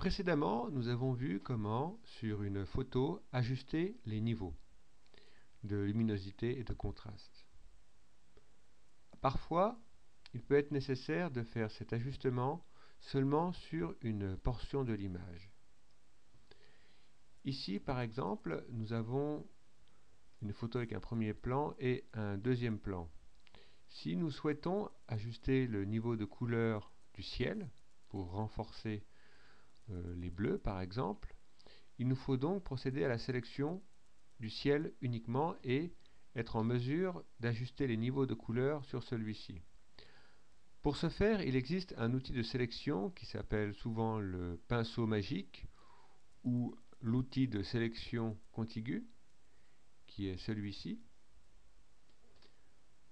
Précédemment, nous avons vu comment, sur une photo, ajuster les niveaux de luminosité et de contraste. Parfois, il peut être nécessaire de faire cet ajustement seulement sur une portion de l'image. Ici, par exemple, nous avons une photo avec un premier plan et un deuxième plan. Si nous souhaitons ajuster le niveau de couleur du ciel, pour renforcer les bleus par exemple, il nous faut donc procéder à la sélection du ciel uniquement et être en mesure d'ajuster les niveaux de couleur sur celui-ci. Pour ce faire, il existe un outil de sélection qui s'appelle souvent le pinceau magique ou l'outil de sélection contiguë, qui est celui-ci.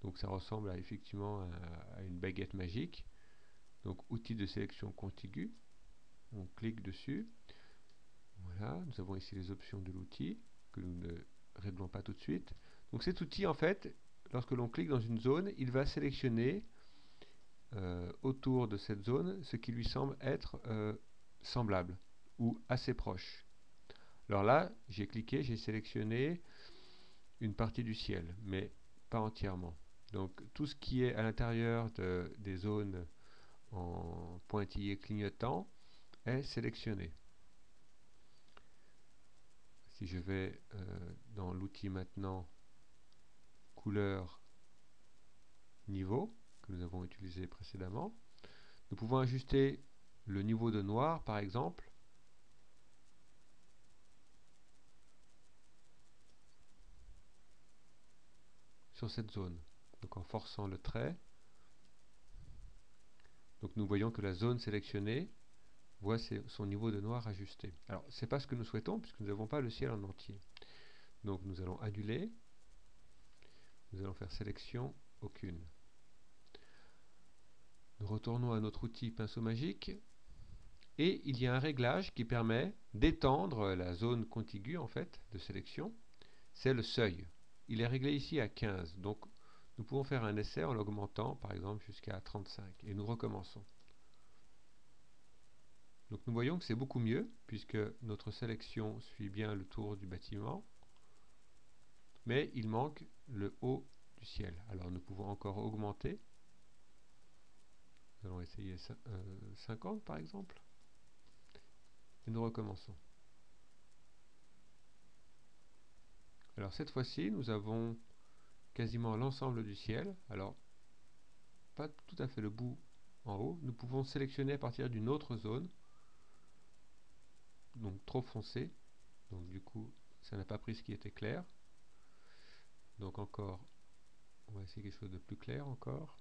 Donc ça ressemble effectivement à une baguette magique. Donc outil de sélection contiguë, on clique dessus. Voilà, nous avons ici les options de l'outil que nous ne réglons pas tout de suite. Donc cet outil, en fait, lorsque l'on clique dans une zone, il va sélectionner autour de cette zone ce qui lui semble être semblable ou assez proche. Alors là, j'ai cliqué, j'ai sélectionné une partie du ciel, mais pas entièrement. Donc tout ce qui est à l'intérieur des zones en pointillés clignotants est sélectionné. Si je vais dans l'outil maintenant couleur niveau que nous avons utilisé précédemment, nous pouvons ajuster le niveau de noir par exemple sur cette zone. Donc en forçant le trait, donc nous voyons que la zone sélectionnée voit son niveau de noir ajusté. Alors c'est pas ce que nous souhaitons puisque nous n'avons pas le ciel en entier. Donc nous allons annuler, nous allons faire sélection aucune. Nous retournons à notre outil pinceau magique et il y a un réglage qui permet d'étendre la zone contiguë en fait de sélection. C'est le seuil. Il est réglé ici à 15. Donc nous pouvons faire un essai en l'augmentant par exemple jusqu'à 35 et nous recommençons. Donc nous voyons que c'est beaucoup mieux puisque notre sélection suit bien le tour du bâtiment, mais il manque le haut du ciel. Alors nous pouvons encore augmenter. Nous allons essayer 50 par exemple et nous recommençons. Alors cette fois-ci nous avons quasiment l'ensemble du ciel. Alors pas tout à fait le bout en haut. Nous pouvons sélectionner à partir d'une autre zone, donc trop foncé, donc du coup ça n'a pas pris ce qui était clair. Donc encore, on va essayer quelque chose de plus clair encore.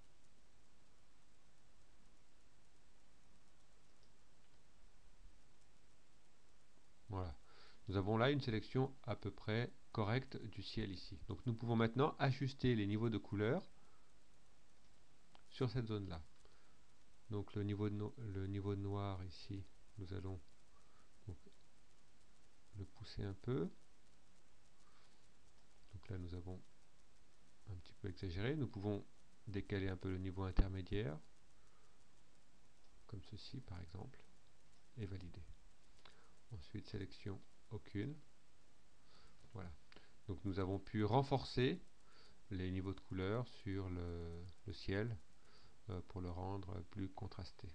Voilà, nous avons là une sélection à peu près correcte du ciel ici. Donc nous pouvons maintenant ajuster les niveaux de couleur sur cette zone là. Donc le niveau de noir ici, nous allons donc le pousser un peu. Donc là nous avons un petit peu exagéré. Nous pouvons décaler un peu le niveau intermédiaire, comme ceci par exemple, et valider. Ensuite sélection aucune. Voilà. Donc nous avons pu renforcer les niveaux de couleur sur le ciel pour le rendre plus contrasté.